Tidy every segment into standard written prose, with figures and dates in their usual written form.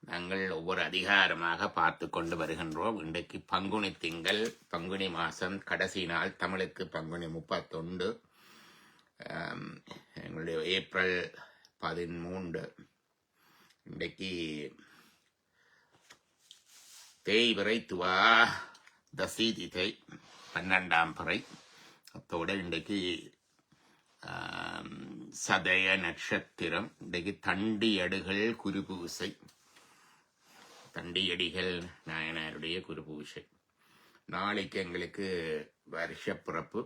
நாங்கள் ஒவ்வொரு அதிகாரமாக பார்த்து கொண்டு வருகின்றோம். இன்றைக்கு பங்குனி திங்கள், பங்குனி மாதம் கடைசி நாள். தமிழுக்கு பங்குனி 31, எங்களுடைய ஏப்ரல் 13. இன்றைக்கு தேய்பிறை துவா தசி திதை 12ஆம் பிறை. அத்தோடு இன்றைக்கு சதய நட்சத்திரம். இன்றைக்கு தண்டியடுகள் குருபூசை, தண்டியடிகள் நாயனாருடைய குருபூசை. நாளைக்கு எங்களுக்கு வருஷ பிறப்பு.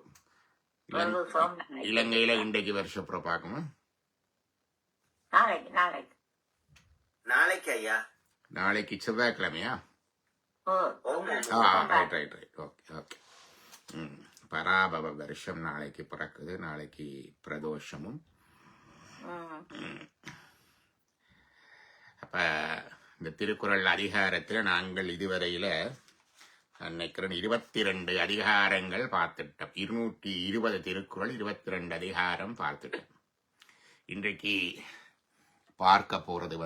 இலங்கையில இன்றைக்கு வருஷ பிறப்பாக்கணும். நாளைக்கு ஐயா, நாளைக்கு செவ்வாய்க்கிழமையா? ரைட். ஓகே. பராபவ வருஷம் நாளைக்கு பிறக்குது. நாளைக்கு பிரதோஷமும். அப்ப இந்த திருக்குறள் அதிகாரத்தில் நாங்கள் இதுவரையில நினைக்கிறேன் 22 அதிகாரங்கள் பார்த்துட்டோம். 220 திருக்குறள், 22 அதிகாரம் பார்த்துட்டோம். இன்றைக்கு பார்க்க போறது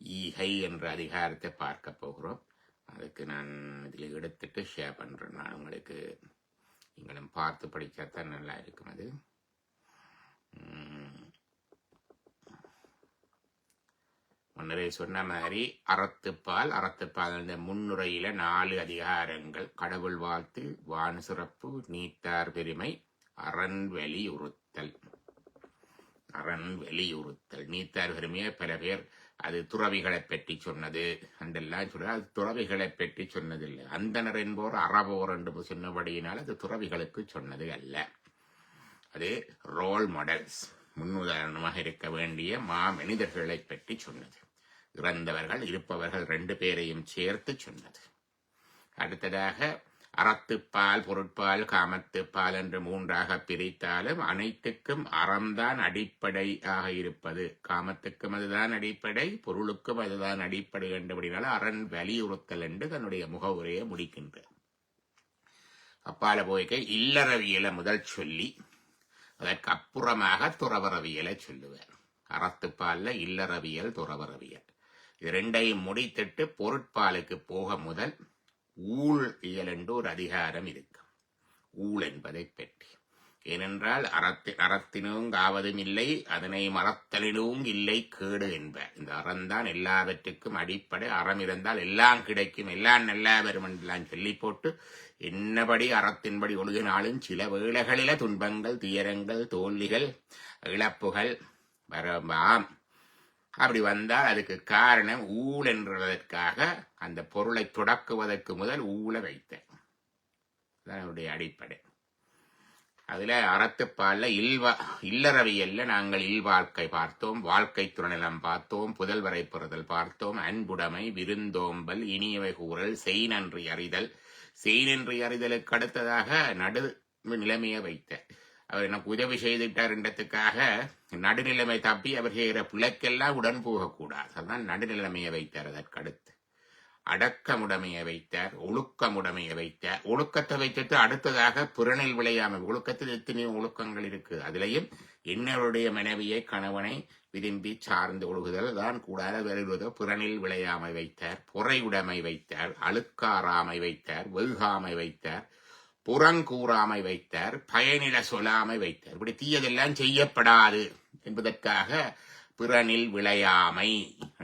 ஈகை என்ற அதிகாரத்தை பார்க்க போகிறோம். அதுக்கு நான் இதில் எடுத்துட்டு ஷேர் பண்ணுறேன். நான் உங்களுக்கு நீங்களும் பார்த்து படித்தா தான் நல்லா இருக்கும். அது முன்னரே சொன்ன மாதிரி அறத்துப்பால் இந்த முன்னுரையில 4 அதிகாரங்கள்: கடவுள் வாழ்த்து, வான் சிறப்பு, நீத்தார் பெருமை, அரண் வலியுறுத்தல். நீத்தார் பெருமையை பல பேர் அது துறவிகளை பற்றி சொன்னது அண்டெல்லாம் சொல்ற. அது துறவிகளை பற்றி சொன்னதில்லை. அந்தனர் என்போர் அறவோர் என்று சொன்னபடியினால் அது துறவிகளுக்கு சொன்னது அல்ல. அது ரோல் மாடல்ஸ், முன்னுதாரணமாக இருக்க வேண்டிய மாமனிதர்களை பற்றி சொன்னது. இறந்தவர்கள், இருப்பவர்கள் 2 பேரையும் சேர்த்து சொன்னது. அடுத்ததாக அறத்துப்பால், பொருட்பால், காமத்துப்பால் என்று 3ஆக பிரித்தாலும் அனைத்துக்கும் அறம்தான் அடிப்படையாக இருப்பது. காமத்துக்கும் அதுதான் அடிப்படை, பொருளுக்கும் அதுதான் அடிப்படை என்றபடினால அரண் வலியுறுத்தல் என்று தன்னுடைய முகவுரையை முடிக்கின்றார். அப்பால போய்க்க இல்லறவியலை முதல் சொல்லி அதற்கு அப்புறமாக துறவரவியலை சொல்லுவார். அறத்துப்பால்ல இல்லறவியல், துறவரவியல் இது 2ஐயும் முடித்துட்டு பொருட்பாலுக்கு போக முதல் ஊழ் இயல் என்று ஒரு அதிகாரம் இருக்கு. ஊழ் என்பதை பற்றி. ஏனென்றால் அறத்தினும் காவதும் இல்லை, அதனை மறத்தலினும் இல்லை கேடு என்பார். இந்த அறம்தான் எல்லாவற்றுக்கும் அடிப்படை. அறம் இருந்தால் எல்லாம் கிடைக்கும், எல்லாம் நல்லா வரும் என்றெல்லாம் சொல்லி போட்டு என்னபடி அறத்தின்படி ஒழுகினாலும் சில வேளைகளில துன்பங்கள், துயரங்கள், தோல்விகள், இழப்புகள் வரலாம். அப்படி வந்தால் அதுக்கு காரணம் ஊழ் என்றதற்காக அந்த பொருளை தொடக்குவதற்கு முதல் ஊழ வைத்தேன். அதனுடைய அடிப்படை. அதுல அறத்துப்பால்ல இல்லறவியல்ல நாங்கள் இல்வாழ்க்கை பார்த்தோம், வாழ்க்கை துணைநலம் பார்த்தோம், புதல்வரை பெறுதல் பார்த்தோம், அன்புடைமை, விருந்தோம்பல், இனியவை கூறல், செய்நன்றி அறிதல். செய்நன்றி அறிதலுக்கு அடுத்ததாக நடு நிலைமையை வைத்த. அவர் எனக்கு உதவி செய்துட்டார் என்றதுக்காக நடுநிலைமை தப்பி அவர் செய்கிற பிள்ளைக்கெல்லாம் உடன் போகக்கூடாது. அதுதான் நடுநிலைமையை வைத்தார். அதற்கு அடுத்து அடக்கமுடைமையை வைத்தார், ஒழுக்கமுடைமையை வைத்தார். ஒழுக்கத்தை வைத்துட்டு அடுத்ததாக புறனில் விளையாமை. ஒழுக்கத்தில் எத்தனையோ ஒழுக்கங்கள் இருக்கு. அதுலேயும் என்னருடைய மனைவியை, கணவனை விரும்பி சார்ந்து ஒழுகுதல் தான் கூடாத வருவது. புறனில் விளையாமை வைத்தார், பொறையுடைமை வைத்தார், அழுக்காராமை வைத்தார், வெகுகாமை வைத்தார், புறங்கூறாமை வைத்தார், பயனில சொல்லாமை வைத்தார். இப்படி தீயதெல்லாம் செய்யப்படாது என்பதற்காக பிறனில் விளையாமை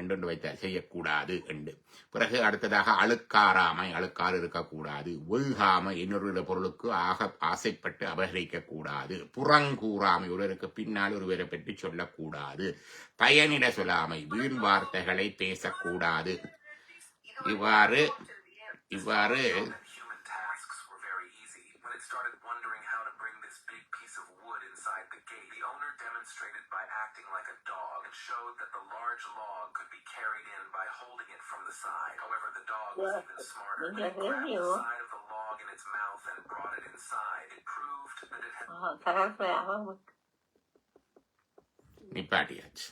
என்று வைத்தார், செய்யக்கூடாது என்று. பிறகு அடுத்ததாக அழுக்காராமை, அழுக்காறு இருக்கக்கூடாது. வெகுகாமை, இன்னொரு பொருளுக்கு ஆசைப்பட்டு அபகரிக்க கூடாது. புறங்கூறாமை, ஒருவருக்கு பின்னால் ஒருவரை பற்றி சொல்லக்கூடாது. பயனில சொல்லாமை, வீண் வார்த்தைகளை பேசக்கூடாது. இவ்வாறு started wondering how to bring this big piece of wood inside the gate. The owner demonstrated by acting like a dog and showed that the large log could be carried in by holding it from the side. However, the dog was even smarter. When it grabbed the side of the log in its mouth and brought it inside, it proved that it had... நிப்பாட்டியாச்சு.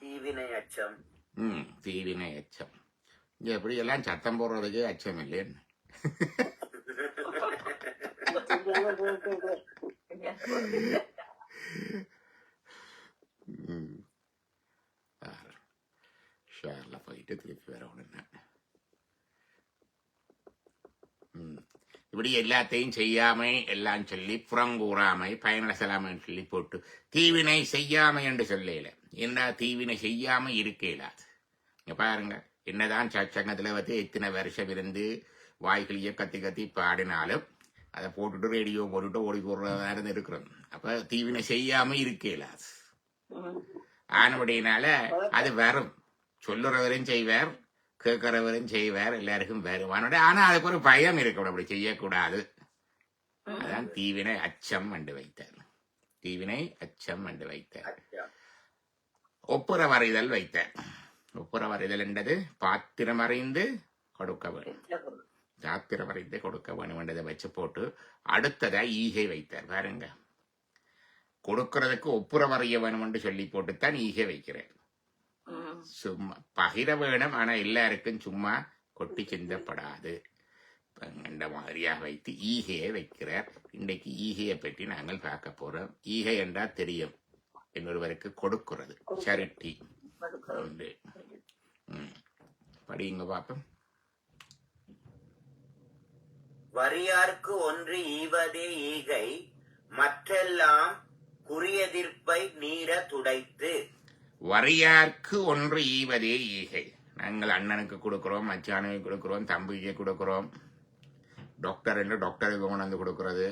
தீவினை அச்சம். தீவினை அச்சம். இங்க எப்படி எல்லாம் சத்தம் போடுறதுக்கு அச்சம் இல்லைன்னு. ம். ஷேர்ல போயிட்டு திருப்பி வரணும். இப்படி எல்லாத்தையும் செய்யாமை எல்லாம் சொல்லி புறங்கூறாமை பயனசலாமைன்னு சொல்லி போட்டு தீவினை செய்யாமை என்று சொல்லல. என்ன தீவினை செய்யாம இருக்க இயலாது. இங்க பாருங்க, என்னதான் சச்சங்கத்துல வந்து எத்தனை வருஷம் இருந்து வாய்களிய கத்தி கத்தி பாடினாலும் அதை போட்டுட்டு ரேடியோ போட்டுட்டு ஓடி போடுறதா இருக்கிறோம். அப்ப தீவினை செய்யாம இருக்க இயலாது. ஆனபடினால அது வரும். சொல்லுறவரும் செய்வார், கேட்கிறவரும் செய்வார், எல்லாருக்கும் வருவானோட. ஆனா அதுக்கு ஒரு பயம் இருக்கணும், அப்படி செய்யக்கூடாது. அதான் தீவினை அச்சம் கண்டு வைத்தார். தீவினை அச்சம் கண்டு வைத்தார். ஒப்புரவறிதல் வைத்தார். ஒப்புரவறிதல் என்றது பாத்திரம் அறிந்து கொடுக்க வேணும். பாத்திரம் அறிந்து கொடுக்க வேணும் என்றதை வச்சு போட்டு அடுத்ததா ஈகை வைத்தார். பாருங்க, கொடுக்கறதுக்கு ஒப்புரவறிய வேணும் என்று சொல்லி போட்டுத்தான் ஈகை வைக்கிறார். சும்மா பகிர வேணும், ஆனா எல்லாருக்கும் சும்மா கொட்டி சிந்தப்படாது என்ற மாதிரியாக வைத்து ஈகையை வைக்கிறார். இன்றைக்கு ஈகையை பற்றி நாங்கள் பார்க்க போறோம். ஈகை என்றால் தெரியும், இன்னொருவருக்கு கொடுக்கிறது, சரிட்டி உண்டு. படிங்க பாப்போம். வரியார்க்கு ஒன்று ஈவதே ஈகை, மற்றெல்லாம் குறியெதிர்ப்பை நீர துடைத்து. வரியார்க்கு ஒன்று ஈவதே ஈகை. நாங்கள் அண்ணனுக்கு கொடுக்கிறோம், மச்சானுக்கு கொடுக்கிறோம், தம்பிக்கு கொடுக்கிறோம். டாக்டர் என்று டாக்டருக்கு கொண்டு வந்து கொடுக்கறது,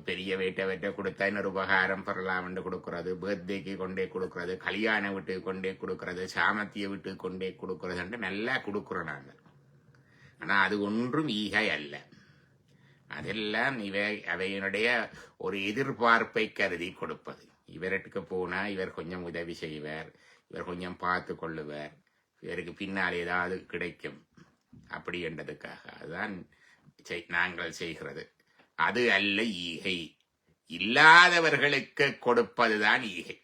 பெரிய வேட்டை கொடுத்தா இன்னொரு உபகாரம் பெறலாம் என்று கொடுக்கறது, பர்த்டேக்கு கொண்டே கொடுக்கறது, கல்யாண வீட்டுக்கு கொண்டே கொடுக்கறது, சாமத்திய வீட்டுக்கு கொண்டே கொடுக்கறது என்று நல்லா கொடுக்கிறோம் நாங்கள். ஆனா அது ஒன்றும் ஈகை அல்ல. அதெல்லாம் அவையினுடைய ஒரு எதிர்பார்ப்பை கருதி கொடுப்பது. இவருக்கு போனா இவர் கொஞ்சம் உதவி செய்வார், இவர் கொஞ்சம் பார்த்து கொள்ளுவார், இவருக்கு பின்னால் ஏதாவது கிடைக்கும் அப்படி என்றதுக்காக அதுதான் நாங்கள் செய்கிறது. அது அல்ல ஈகை. இல்லாதவர்களுக்கு கொடுப்பதுதான் ஈகை.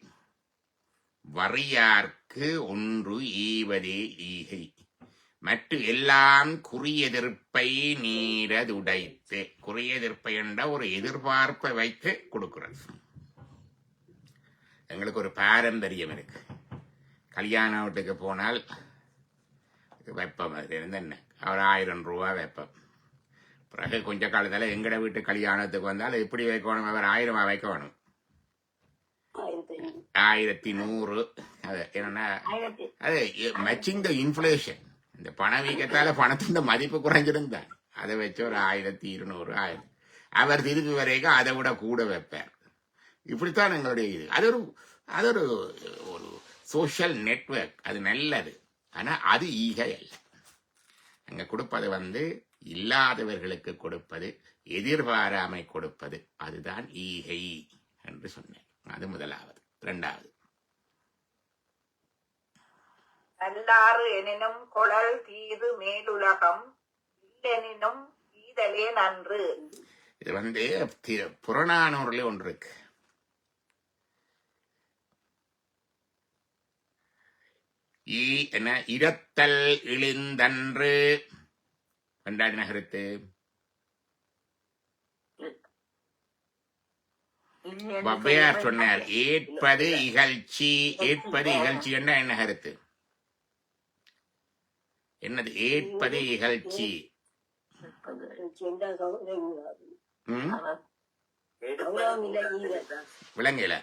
வறியார்க்கு ஒன்று ஈவதே ஈகை, மற்ற எல்லாம் குறியெதிர்ப்பை நீரதுடைத்து. குறியெதிர்ப்பை என்ற ஒரு எதிர்பார்ப்பை வைத்து கொடுக்கிறது. எங்களுக்கு ஒரு பாரம்பரியம் இருக்கு. கல்யாண வீட்டுக்கு போனால் வைப்பம், அது இருந்து என்ன ஒரு 1000 ரூபா வைப்பம். பிறகு கொஞ்ச காலத்துல எங்கட வீட்டு கல்யாணத்துக்கு வந்தால் எப்படி வைக்கணும், அவர் 1000 வைக்கணும், 1100. அது என்னன்னா அது மேட்சிங் த இன்ஃபிளேஷன். இந்த பணவீக்கத்தால பணத்தின் மதிப்பு குறைஞ்சிருந்தார். அதை வச்சு ஒரு 1200 1000. அவர் திருப்பி வரைக்கும் அதை விட கூட வைப்பார். இப்படித்தான் எங்களுடைய இது. அது ஒரு ஒரு சோஷியல் நெட்வொர்க். அது நல்லது. ஆனா அது ஈகை அல்ல. அங்க கொடுப்பது வந்து இல்லாதவர்களுக்கு கொடுப்பது, எதிர்பாராமை கொடுப்பது, அதுதான் ஈகை என்று சொன்னேன். அது முதலாவது. இரண்டாவது, நல்லாறு எனினும் கொளல் தீது மேலுலகம் இல்லெனினும் ஈதலே நன்று. இது வந்து புறநானூறுல ஒன்று இருக்கு. என்ன இரத்தல் இழிந்தன்று என்றால் என்ன கருத்து? வவ்வையார் சொன்னார், ஏற்பது இகழ்ச்சி. ஏற்பது இகழ்ச்சி என்ற என்ன கருத்து? என்னது ஏற்பது இகழ்ச்சி? விளங்கல.